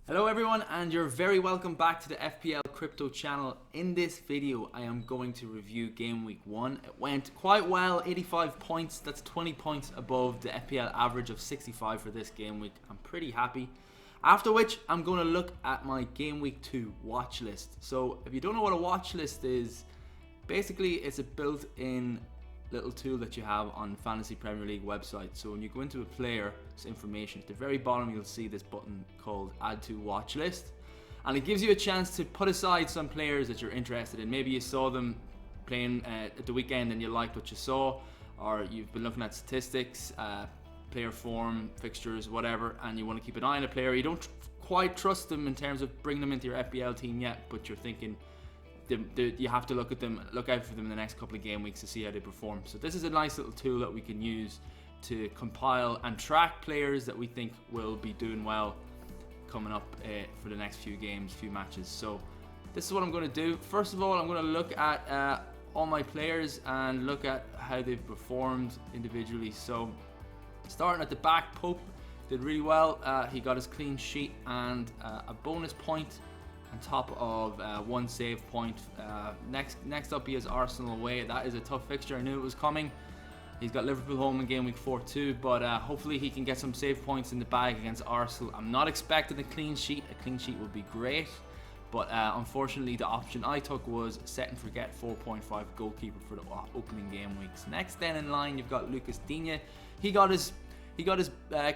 Hello everyone, and you're very welcome back to the FPL Crypto channel. In this video I am going to review Game Week 1. It went quite well, 85 points, that's 20 points above the FPL average of 65 for this game week. I'm pretty happy. After which I'm going to look at my Game Week 2 watch list. So if you don't know what a watch list is, basically it's a built-in little tool that you have on Fantasy Premier League website. So when you go into a player's information, at the very bottom you'll see this button called Add to Watch List, and it gives you a chance to put aside some players that you're interested in. Maybe you saw them playing at the weekend and you liked what you saw, or you've been looking at statistics, player form, fixtures, whatever, and you want to keep an eye on a player. You don't quite trust them in terms of bringing them into your FPL team yet, but you're thinking you have to look out for them in the next couple of game weeks to see how they perform. So this is a nice little tool that we can use to compile and track players that we think will be doing well coming up for the next few matches. So this is what I'm going to do. First of all, I'm going to look at all my players and look at how they've performed individually. So starting at the back, Pope did really well. He got his clean sheet and a bonus point on top of one save point. Next up, he has Arsenal away. That is a tough fixture. I knew it was coming. He's got Liverpool home in game week 4 too, but hopefully he can get some save points in the bag against Arsenal. I'm not expecting a clean sheet. A clean sheet would be great, but unfortunately the option I took was set and forget 4.5 goalkeeper for the opening game weeks. Next then in line, you've got Lucas Digne. He got his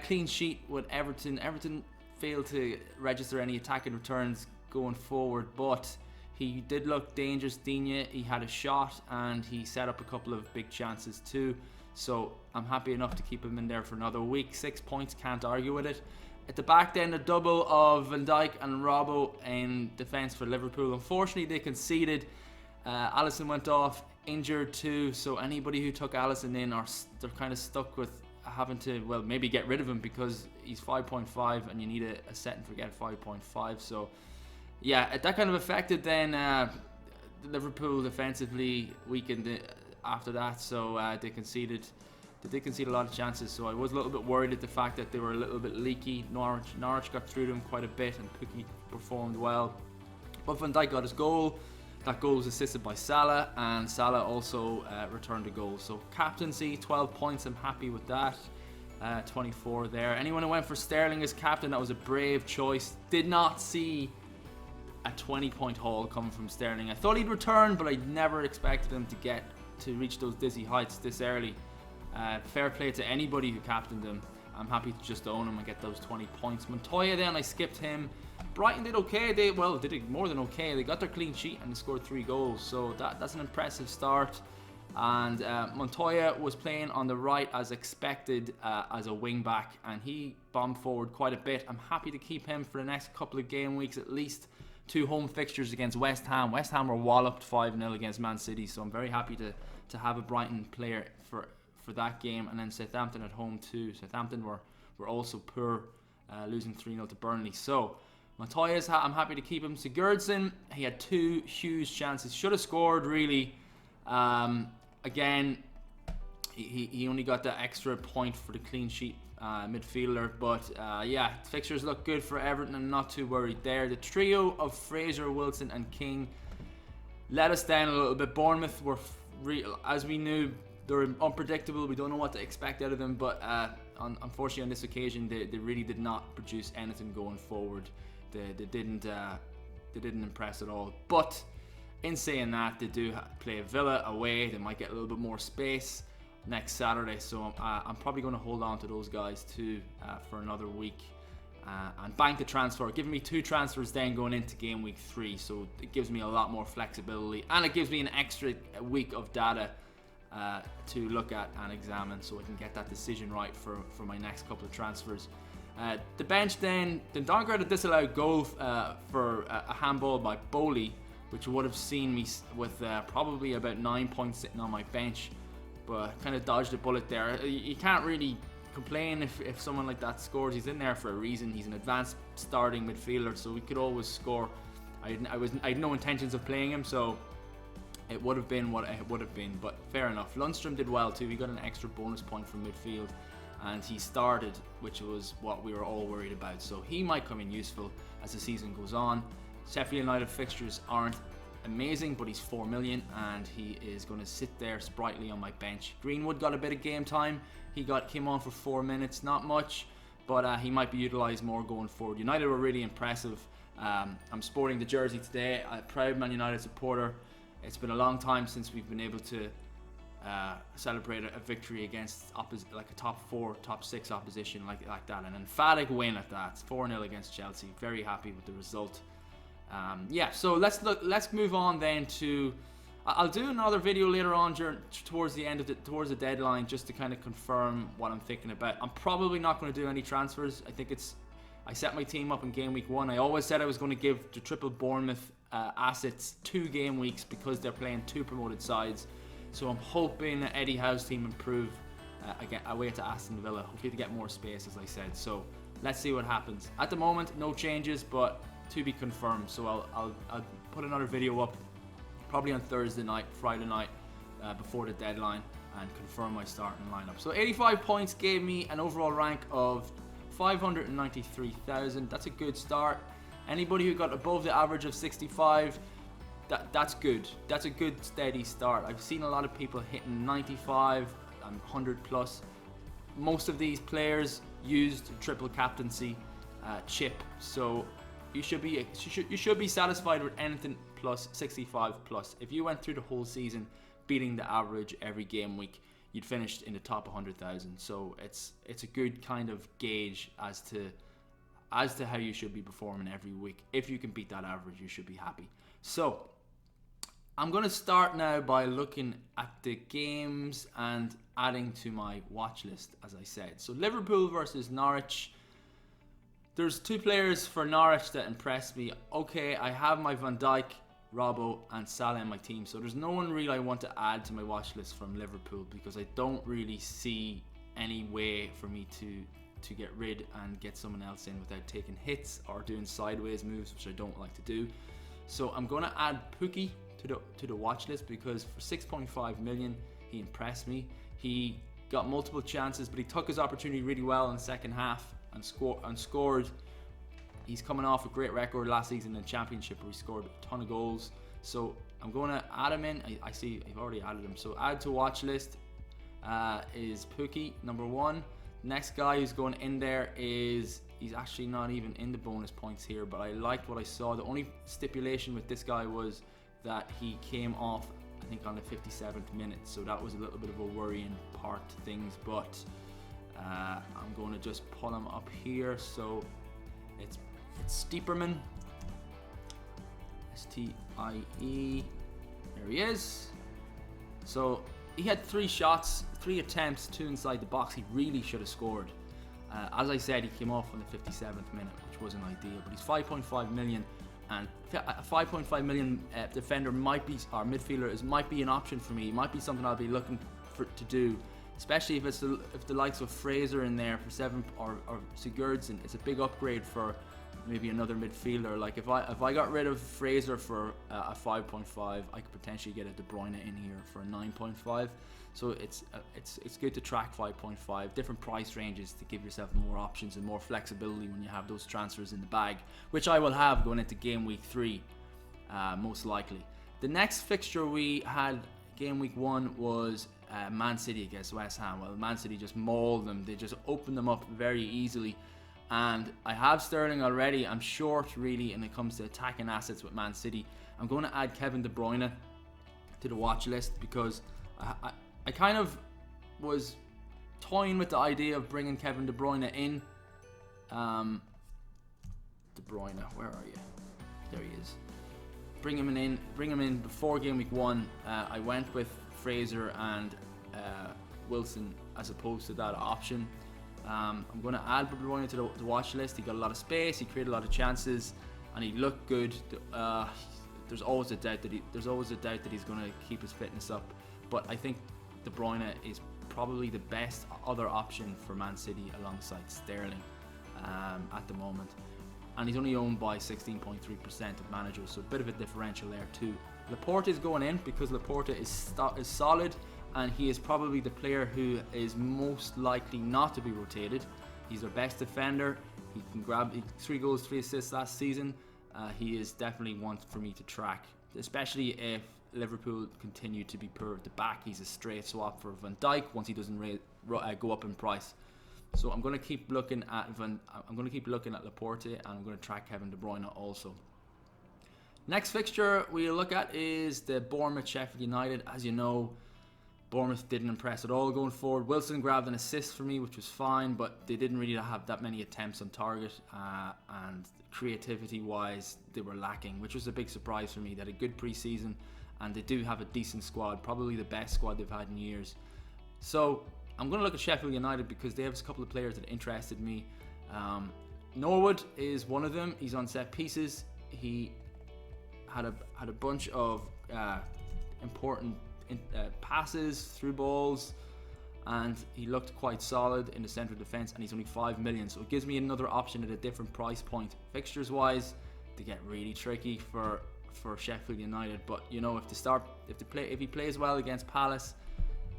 clean sheet with Everton. Everton failed to register any attacking returns going forward, but he did look dangerous. Digne, he had a shot and he set up a couple of big chances too, so I'm happy enough to keep him in there for another week. 6 points, can't argue with it. At the back then, a double of Van Dijk and Robbo in defence for Liverpool. Unfortunately they conceded. Alisson went off injured too, so anybody who took Alisson in they're kind of stuck with having to, well, maybe get rid of him because he's 5.5 and you need a set and forget 5.5. so yeah, that kind of affected then Liverpool defensively weakened after that, so they did concede a lot of chances. So I was a little bit worried at the fact that they were a little bit leaky. Norwich got through them quite a bit and Pukki performed well, but Van Dijk got his goal. That goal was assisted by Salah, and Salah also returned a goal. So captaincy, 12 points, I'm happy with that. 24 there. Anyone who went for Sterling as captain, that was a brave choice. Did not see a 20-point haul coming from Sterling. I thought he'd return, but I never expected him to reach those dizzy heights this early. Fair play to anybody who captained him. I'm happy to just own him and get those 20 points. Montoya then, I skipped him. Brighton did okay. Did it more than okay. They got their clean sheet and they scored 3 goals, so that's an impressive start. And Montoya was playing on the right as expected as a wing back, and he bombed forward quite a bit. I'm happy to keep him for the next couple of game weeks at least. 2 home fixtures against West Ham. West Ham were walloped 5-0 against Man City, so I'm very happy to have a Brighton player for that game. And then Southampton at home too. Southampton were also poor, losing 3-0 to Burnley. So Montoya's, I'm happy to keep him. Sigurdsson, he had 2 huge chances, should have scored really. Again, he only got the extra point for the clean sheet midfielder, but yeah, fixtures look good for Everton. I'm not too worried there. The trio of Fraser, Wilson and King let us down a little bit. Bournemouth were as we knew, they're unpredictable. We don't know what to expect out of them, but unfortunately on this occasion they really did not produce anything going forward. They didn't impress at all. But in saying that, they do play Villa away. They might get a little bit more space next Saturday, so I'm probably going to hold on to those guys too for another week and bank the transfer, giving me 2 transfers then going into game week 3, so it gives me a lot more flexibility and it gives me an extra week of data to look at and examine, so I can get that decision right for my next couple of transfers. The bench then, the downgraded disallowed goal for a handball by Bowley, which would have seen me with probably about 9 points sitting on my bench, but kind of dodged a bullet there. You can't really complain if someone like that scores. He's in there for a reason. He's an advanced starting midfielder, so we could always score. I had no intentions of playing him, so it would have been what it would have been, but fair enough. Lundstrom did well too. He got an extra bonus point from midfield. and he started, which was what we were all worried about. So he might come in useful as the season goes on. Sheffield United fixtures aren't amazing, but he's 4 million and he is going to sit there sprightly on my bench. Greenwood got a bit of game time. He came on for 4 minutes, not much, but he might be utilised more going forward. United were really impressive. I'm sporting the jersey today. I'm a proud Man United supporter. It's been a long time since we've been able to celebrate a victory against like a top 4, top 6 opposition like that. An emphatic win at that. 4-0 against Chelsea. Very happy with the result. Yeah, so let's move on then to. I'll do another video later on towards the deadline, just to kind of confirm what I'm thinking about. I'm probably not going to do any transfers. I set my team up in game week 1. I always said I was going to give the triple Bournemouth assets 2 game weeks because they're playing 2 promoted sides. So I'm hoping that Eddie Howe's team improve away to Aston Villa. Hopefully to get more space, as I said. So let's see what happens. At the moment, no changes, but to be confirmed. So I'll put another video up probably on Thursday night, Friday night, before the deadline, and confirm my starting lineup. So 85 points gave me an overall rank of 593,000. That's a good start. Anybody who got above the average of 65, that's good. That's a good steady start. I've seen a lot of people hitting 95 and 100 plus. Most of these players used triple captaincy chip, so you should be satisfied with anything plus 65 plus. If you went through the whole season beating the average every game week, you'd finished in the top 100,000. So it's a good kind of gauge as to how you should be performing every week. If you can beat that average, you should be happy. So I'm going to start now by looking at the games and adding to my watch list, as I said. So Liverpool versus Norwich. There's 2 players for Norwich that impressed me. Okay, I have my Van Dijk, Robbo and Salah in my team, so there's no one really I want to add to my watch list from Liverpool, because I don't really see any way for me to get rid and get someone else in without taking hits or doing sideways moves, which I don't like to do. So I'm going to add Pukki to the watch list, because for 6.5 million he impressed me. He got multiple chances, but he took his opportunity really well in the second half and scored. He's coming off a great record last season in the Championship where he scored a ton of goals. So I'm going to add him in. I see I've already added him. So add to watch list is Pukki, number 1. Next guy who's going in there he's actually not even in the bonus points here, but I liked what I saw. The only stipulation with this guy was that he came off, I think, on the 57th minute. So that was a little bit of a worrying part to things, but I'm going to just pull him up here. So it's Steeperman, S-T-I-E. There he is. So he had 3 shots, 3 attempts, 2 inside the box. He really should have scored. As I said, he came off on the 57th minute, which wasn't ideal, but he's 5.5 million, and a 5.5 million defender might be, or midfielder might be an option for me. It might be something I'll be looking to do, especially if the likes of Fraser in there for 7, or Sigurdsson. It's a big upgrade for maybe another midfielder. Like if I got rid of Fraser for a 5.5, I could potentially get a De Bruyne in here for a 9.5. So it's good to track 5.5, different price ranges, to give yourself more options and more flexibility when you have those transfers in the bag, which I will have going into game week 3, most likely. The next fixture we had, game week 1, was Man City against West Ham. Well, Man City just mauled them. They just opened them up very easily. And I have Sterling already. I'm short really when it comes to attacking assets with Man City. I'm going to add Kevin De Bruyne to the watch list, because I kind of was toying with the idea of bringing Kevin De Bruyne in. De Bruyne, where are you? There he is. Bring him in before game week 1. I went with Fraser and Wilson as opposed to that option. I'm going to add De Bruyne to the watch list. He got a lot of space, he created a lot of chances, and he looked good. There's always a doubt that he's going to keep his fitness up, but I think De Bruyne is probably the best other option for Man City alongside Sterling at the moment, and he's only owned by 16.3% of managers, so a bit of a differential there too. Laporte is going in because Laporte is solid, and he is probably the player who is most likely not to be rotated. He's their best defender. He can grab 3 goals, 3 assists last season. He is definitely one for me to track, especially if Liverpool continue to be poor at the back. He's a straight swap for Van Dijk once he doesn't go up in price. So I'm going to keep looking at Laporte, and I'm going to track Kevin De Bruyne also. Next fixture we look at is the Bournemouth Sheffield United. As you know, Bournemouth didn't impress at all going forward. Wilson grabbed an assist for me, which was fine, but they didn't really have that many attempts on target, and creativity wise they were lacking, which was a big surprise for me. They had a good pre-season and they do have a decent squad, probably the best squad they've had in years. So I'm going to look at Sheffield United because they have a couple of players that interested me. Norwood is one of them. He's on set pieces. He had a bunch of important passes, through balls, and he looked quite solid in the central defence, and he's only 5 million, so it gives me another option at a different price point. Fixtures wise, they get really tricky for Sheffield United, but you know, if he plays well against Palace,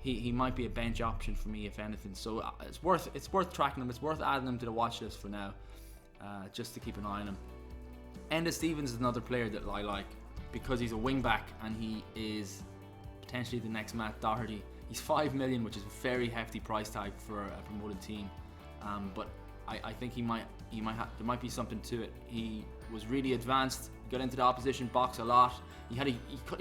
he might be a bench option for me, if anything. So it's worth tracking him. It's worth adding him to the watch list for now, just to keep an eye on him. Enda Stevens is another player that I like because he's a wing back and he is potentially the next Matt Doherty. He's 5 million, which is a very hefty price tag for a promoted team, but I think there might be something to it. He was really advanced, got into the opposition box a lot. He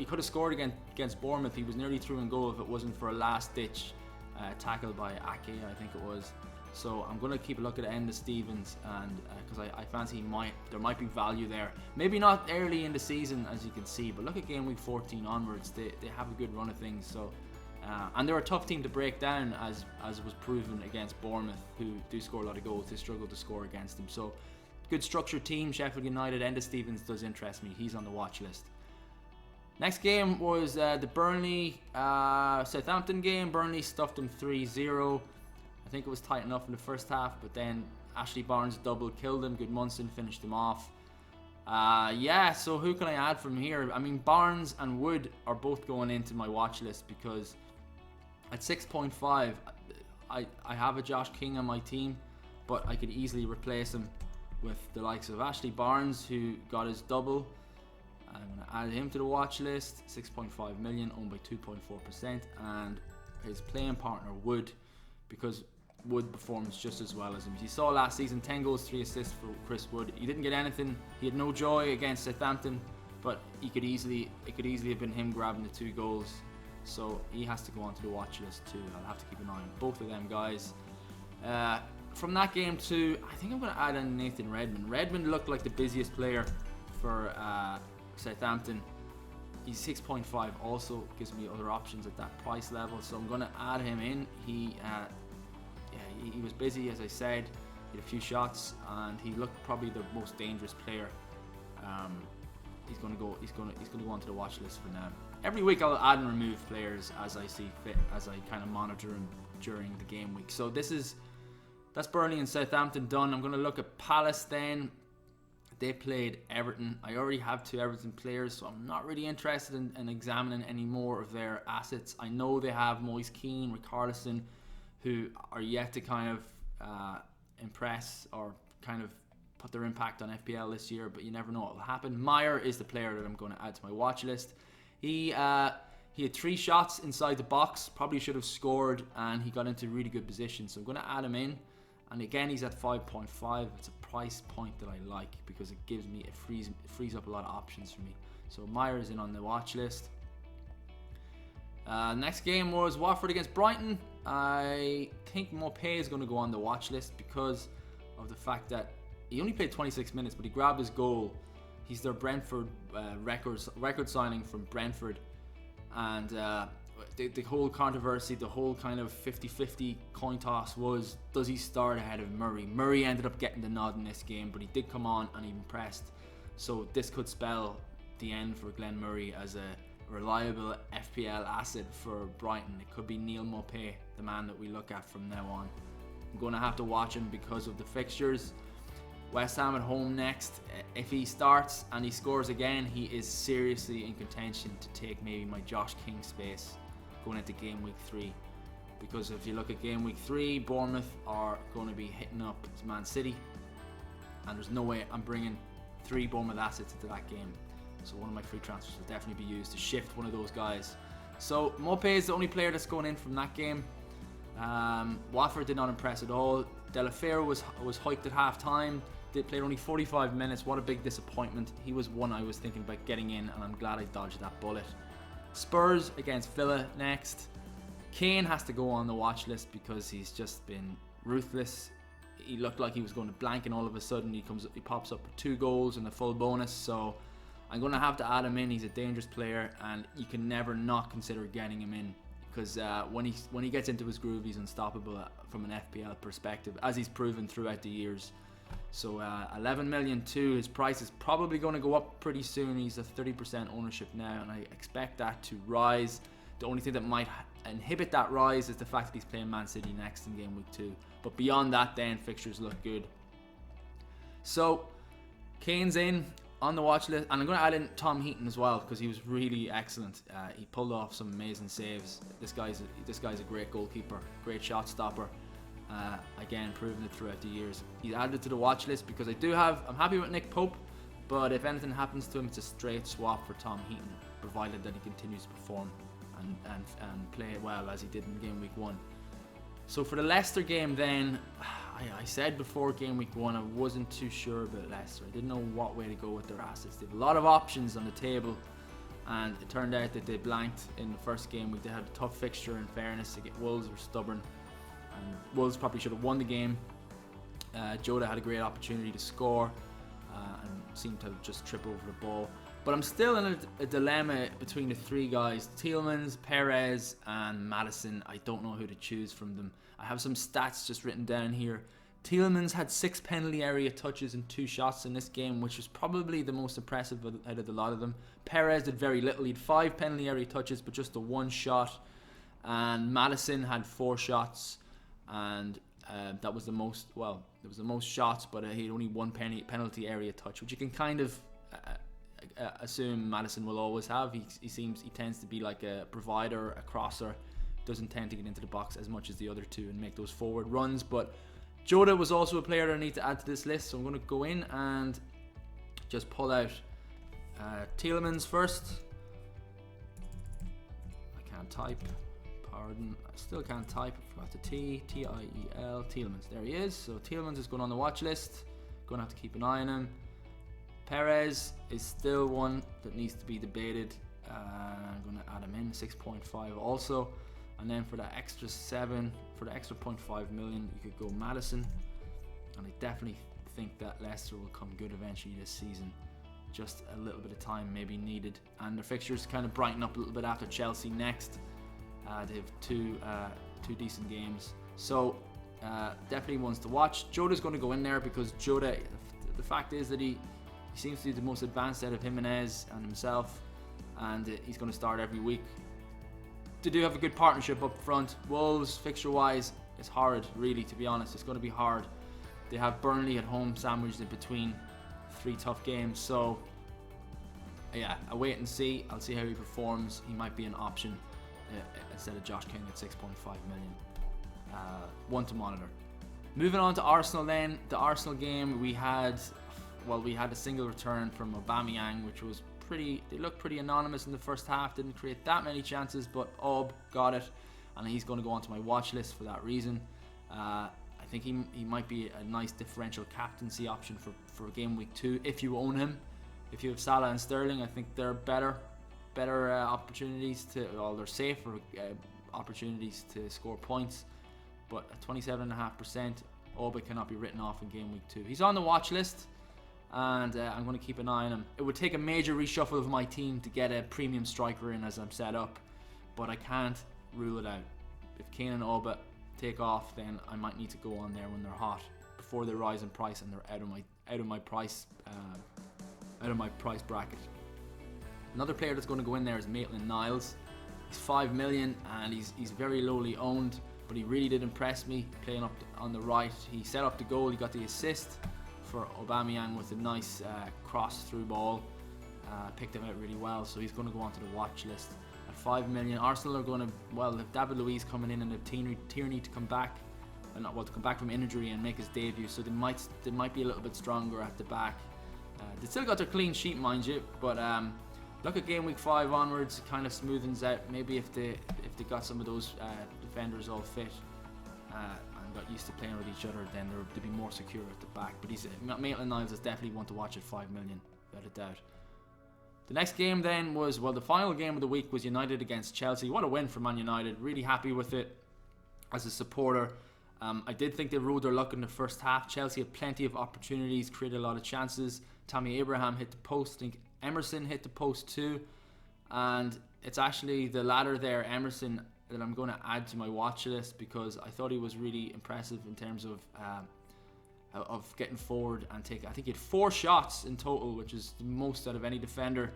could have scored against Bournemouth. He was nearly through and go if it wasn't for a last ditch tackle by Ake, I think it was. So I'm going to keep a look at Enda Stevens, and because I fancy there might be value there. Maybe not early in the season, as you can see, but look at game week 14 onwards. They have a good run of things. So and they're a tough team to break down, as was proven against Bournemouth, who do score a lot of goals. They struggle to score against them. So good structured team, Sheffield United. Enda Stevens does interest me. He's on the watch list. Next game was the Burnley Southampton game. Burnley stuffed them 3-0. I think it was tight enough in the first half, but then Ashley Barnes double killed him. Goodmunson finished him off. So who can I add from here? I mean, Barnes and Wood are both going into my watch list because at 6.5, I have a Josh King on my team, but I could easily replace him with the likes of Ashley Barnes, who got his double. I'm going to add him to the watch list. 6.5 million, owned by 2.4%, and his playing partner Wood, because Wood performs just as well as him. You saw last season, 10 goals, 3 assists for Chris Wood. He didn't get anything. He had no joy against Southampton, but it could easily have been him grabbing the 2 goals. So he has to go onto the watch list too. I'll have to keep an eye on both of them guys. From that game too, I think I'm going to add in Nathan Redmond. Redmond looked like the busiest player for Southampton. He's 6.5, also gives me other options at that price level, so I'm going to add him in. He was busy, as I said. He had a few shots, and he looked probably the most dangerous player. He's going to go onto the watch list for now. Every week I'll add and remove players as I see fit, as I kind of monitor them during the game week. So that's Burnley and Southampton done. I'm going to look at Palace then. They played Everton. I already have 2 Everton players, so I'm not really interested in examining any more of their assets. I know they have Moise Keane, Richarlison, who are yet to kind of impress or kind of put their impact on FPL this year, but you never know what will happen. Meyer is the player that I'm going to add to my watch list. He had 3 shots inside the box, probably should have scored, and he got into really good position, so I'm going to add him in. And again, he's at 5.5. It's a price point that I like because it frees up a lot of options for me. So Meyer is in on the watch list. Next game was Watford against Brighton. I think Maupay is going to go on the watch list because of the fact that he only played 26 minutes, but he grabbed his goal. He's their Brentford record signing from Brentford, and the whole controversy, the whole kind of 50-50 coin toss was, does he start ahead of Murray? Murray ended up getting the nod in this game, but he did come on and he impressed. So this could spell the end for Glenn Murray as a reliable FPL asset for Brighton. It could be Neil Maupay, the man that we look at from now on. I'm going to have to watch him because of the fixtures. West Ham at home next. If he starts and he scores again, he is seriously in contention to take maybe my Josh King space going into game week 3. Because if you look at game week 3, Bournemouth are going to be hitting up Man City, and there's no way I'm bringing 3 Bournemouth assets into that game. So one of my free transfers will definitely be used to shift one of those guys. So Mopé is the only player that's going in from that game. Watford did not impress at all. Delafeu was hyped at half time. They played only 45 minutes. What a big disappointment. He was one I was thinking about getting in, and I'm glad I dodged that bullet. Spurs against Villa next. Kane has to go on the watch list because he's just been ruthless. He looked like he was going to blank, and all of a sudden he pops up with 2 goals and a full bonus. So I'm going to have to add him in. He's a dangerous player, and you can never not consider getting him in, because when he gets into his groove, he's unstoppable from an FPL perspective, as he's proven throughout the years. So 11 million too. His price is probably going to go up pretty soon. He's at 30% ownership now, and I expect that to rise. The only thing that might inhibit that rise is the fact that he's playing Man City next in game week 2. But beyond that, then fixtures look good. So Kane's in on the watch list, and I'm going to add in Tom Heaton as well, because he was really excellent. He pulled off some amazing saves. This guy's a great goalkeeper, great shot stopper. Again, proven it throughout the years. He's added to the watch list because I'm happy with Nick Pope, but if anything happens to him, it's a straight swap for Tom Heaton, provided that he continues to perform and play well as he did in game week 1. So for the Leicester game then, I said before game week 1 I wasn't too sure about Leicester. I didn't know what way to go with their assets. They have a lot of options on the table, and it turned out that they blanked in the first game week. They had a tough fixture, in fairness. Wolves were stubborn, and Wolves probably should have won the game. Jota had a great opportunity to score and seemed to just trip over the ball. But I'm still in a dilemma between the 3 guys, Tielemans, Perez and Maddison. I don't know who to choose from them. I have some stats just written down here. Tielemans had 6 penalty area touches and 2 shots in this game, which was probably the most impressive out of the lot of them. Perez did very little. He had 5 penalty area touches but just the 1 shot. And Maddison had 4 shots, and that was the most, well, it was the most shots, but he had only 1 penalty area touch, which you can kind of assume Maddison will always have. He tends to be like a provider, a crosser, doesn't tend to get into the box as much as the other 2 and make those forward runs. But Jota was also a player that I need to add to this list, so I'm going to go in and just pull out Tielemans first. I can't type, pardon, I still can't type, I forgot the T, T-I-E-L, Tielemans, there he is. So Tielemans is going on the watch list, going to have to keep an eye on him. Perez is still one that needs to be debated. I'm going to add him in, 6.5 also. And then for the extra 0.5 million, you could go Maddison. And I definitely think that Leicester will come good eventually this season. Just a little bit of time maybe needed. And their fixtures kind of brighten up a little bit after Chelsea next. They have two decent games. So definitely ones to watch. Jota's going to go in there because Jota, the fact is that he seems to be the most advanced out of Jimenez and himself, and he's going to start every week. They do have a good partnership up front. Wolves, fixture-wise, it's hard, really, to be honest. It's going to be hard. They have Burnley at home sandwiched in between 3 tough games. So, yeah, I'll wait and see. I'll see how he performs. He might be an option instead of Josh King at 6.5 million. One to monitor. Moving on to Arsenal then. The Arsenal game, we had a single return from Aubameyang, which was they looked pretty anonymous in the first half, didn't create that many chances, but Aub got it, and he's going to go onto my watch list for that reason. I think he might be a nice differential captaincy option for game week 2 if you own him. If you have Salah and Sterling, I think they're better opportunities they're safer opportunities to score points. But at 27.5%, Aub cannot be written off in game week 2. He's on the watch list, and I'm going to keep an eye on him. It would take a major reshuffle of my team to get a premium striker in as I'm set up, but I can't rule it out. If Kane and Aub take off, then I might need to go on there when they're hot, before they rise in price and they're out of my price bracket. Another player that's going to go in there is Maitland-Niles. He's 5 million and he's very lowly owned, but he really did impress me playing up on the right. He set up the goal, he got the assist for Aubameyang with a nice cross through ball. Picked him out really well, so he's going to go onto the watch list at 5 million. Arsenal are going to, well, if David Luiz coming in and if Tierney to come back, to come back from injury and make his debut, so they might be a little bit stronger at the back. They still got their clean sheet, mind you, but look at game week 5 onwards, it kind of smoothens out. Maybe if they got some of those defenders all fit and got used to playing with each other, then they'd be more secure at the back. But Maitland-Niles is definitely one to watch at 5 million, without a doubt. The next game then was, well, the final game of the week was United against Chelsea. What a win for Man United. Really happy with it as a supporter. I did think they ruled their luck in the first half. Chelsea had plenty of opportunities, created a lot of chances. Tammy Abraham hit the post. I think Emerson hit the post too. And it's actually the latter there, Emerson, that I'm going to add to my watch list, because I thought he was really impressive in terms of getting forward and taking. I think he had 4 shots in total, which is the most out of any defender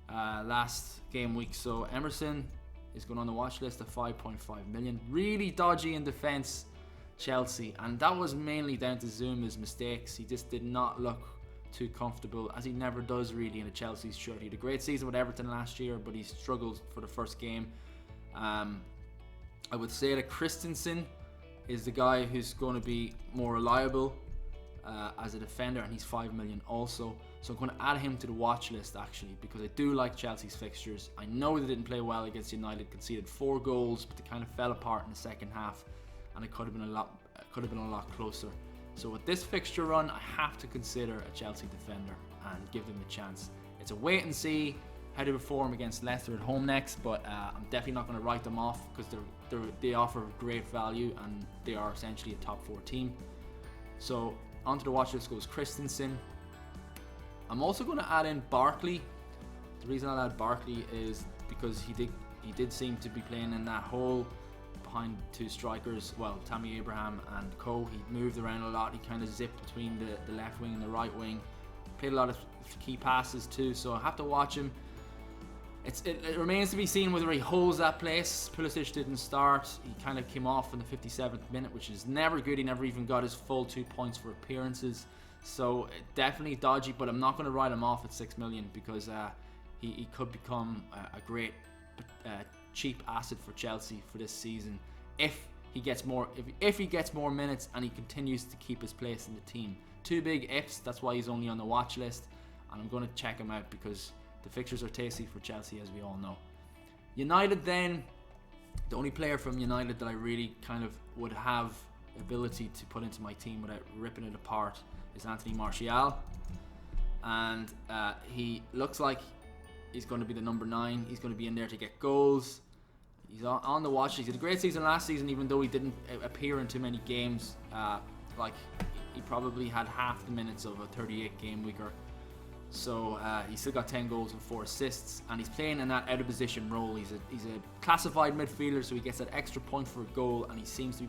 last game week. So Emerson is going on the watch list at 5.5 million. Really dodgy in defence, Chelsea, and that was mainly down to Zuma's mistakes. He just did not look too comfortable, as he never does really in a Chelsea shirt. He had a great season with Everton last year, but he struggled for the first game. I would say that Christensen is the guy who's going to be more reliable as a defender, and he's 5 million also. So I'm going to add him to the watch list actually, because I do like Chelsea's fixtures. I know they didn't play well against United, conceded 4 goals, but they kind of fell apart in the second half, and it could have been a lot closer. So with this fixture run, I have to consider a Chelsea defender and give them a chance. It's a wait and see how they perform against Leicester at home next, but I'm definitely not going to write them off, because they offer great value and they are essentially a top 4 team. So onto the watch list goes Christensen. I'm also going to add in Barkley. The reason I'll add Barkley is because he did seem to be playing in that hole behind 2 strikers, well, Tammy Abraham and Co. He moved around a lot. He kind of zipped between the left wing and the right wing. Played a lot of key passes too, so I have to watch him. It remains to be seen whether he holds that place. Pulisic didn't start. He kind of came off in the 57th minute, which is never good. He never even got his full 2 points for appearances. So definitely dodgy, but I'm not going to write him off at 6 million, because he could become a great cheap asset for Chelsea for this season if he gets more minutes and he continues to keep his place in the team. 2 big ifs. That's why he's only on the watch list, and I'm going to check him out because the fixtures are tasty for Chelsea, as we all know. United then, the only player from United that I really kind of would have ability to put into my team without ripping it apart is Anthony Martial, and he looks like he's going to be the number 9. He's going to be in there to get goals. He's on the watch. He had a great season last season, even though he didn't appear in too many games. Like he probably had half the minutes of a 38 game weeker. So he still got 10 goals and 4 assists, and he's playing in that out of position role. He's a classified midfielder, so he gets that extra point for a goal, and he seems to be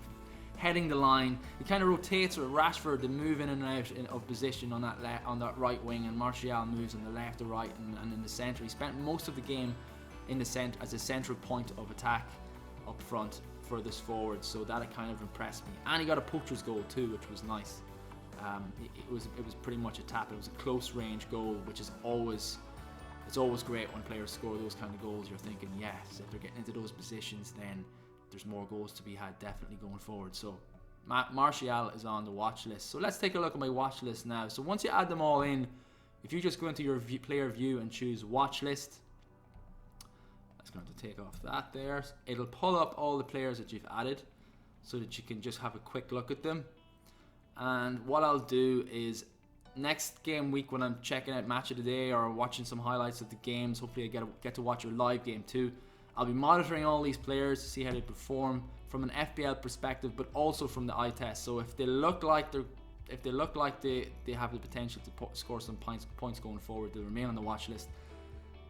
heading the line. He kind of rotates with Rashford to move in and out of position on that right wing, and Martial moves on the left or right and in the centre. He spent most of the game in the centre as a central point of attack up front furthest forward, so that kind of impressed me. And he got a poacher's goal too, which was nice. It was pretty much a tap. It was a close range goal, which is always great when players score those kind of goals. You're thinking, yes, if they're getting into those positions, then there's more goals to be had definitely going forward. So Martial is on the watch list. So let's take a look at my watch list now. So once you add them all in, if you just go into your player view and choose watch list, that's going to take off that there. It'll pull up all the players that you've added so that you can just have a quick look at them. And what I'll do is next game week, when I'm checking out match of the day or watching some highlights of the games, hopefully I get to watch your live game too, I'll be monitoring all these players to see how they perform from an FPL perspective, but also from the eye test. So if they look like they have the potential to score some points going forward, they'll remain on the watch list.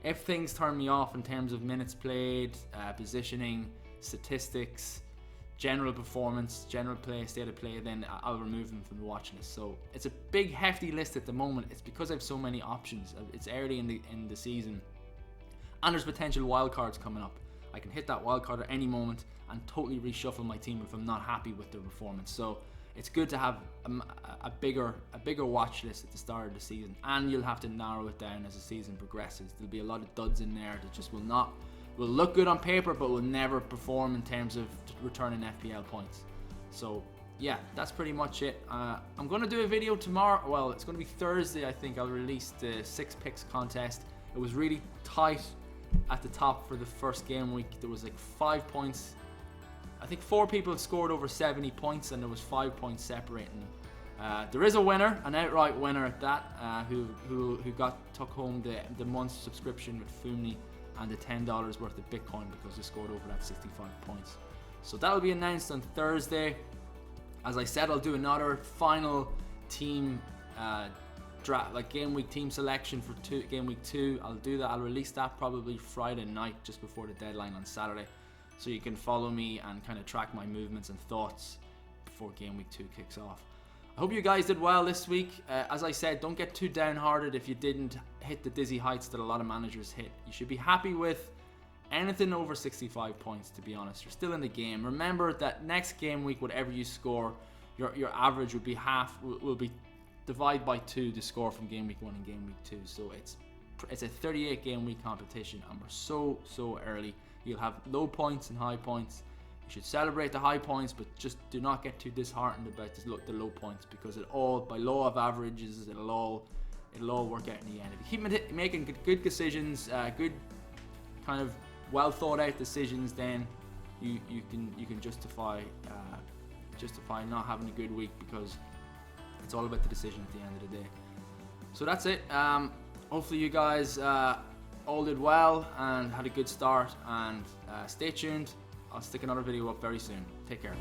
If things turn me off in terms of minutes played, positioning, statistics, general performance, general play, state of play, then I'll remove them from the watch list. So it's a big hefty list at the moment. It's because I have so many options. It's early in the season, and there's potential wildcards coming up. I can hit that wildcard at any moment and totally reshuffle my team if I'm not happy with their performance. So it's good to have a bigger watch list at the start of the season, and you'll have to narrow it down as the season progresses. There'll be a lot of duds in there that just will not will look good on paper, but will never perform in terms of returning FPL points. So yeah, that's pretty much it. I'm going to do a video tomorrow. Well, it's going to be Thursday, I think. I'll release the 6 picks contest. It was really tight at the top for the first game week. There was like 5 points. I think 4 people scored over 70 points, and there was 5 points separating them. There is a winner, an outright winner at that, who took home the month's subscription with Fumni and the $10 worth of Bitcoin because they scored over that 65 points. So that will be announced on Thursday. As I said, I'll do another final team draft, like game week team selection for game week 2. I'll do that. I'll release that probably Friday night, just before the deadline on Saturday, so you can follow me and kind of track my movements and thoughts before game week 2 kicks off. I hope you guys did well this week. As I said, don't get too downhearted if you didn't hit the dizzy heights that a lot of managers hit. You should be happy with anything over 65 points, to be honest. You're still in the game. Remember that next game week, whatever you score, your average would be will be divided by 2 the score from game week 1 and game week 2. So it's a 38 game week competition, and we're so early. You'll have low points and high points. You should celebrate the high points, but just do not get too disheartened about the low points, because by law of averages, it'll all work out in the end. If you keep making good decisions, good kind of well thought out decisions, then you can justify not having a good week, because it's all about the decision at the end of the day. So that's it. Hopefully you guys all did well and had a good start, and stay tuned. I'll stick another video up very soon. Take care.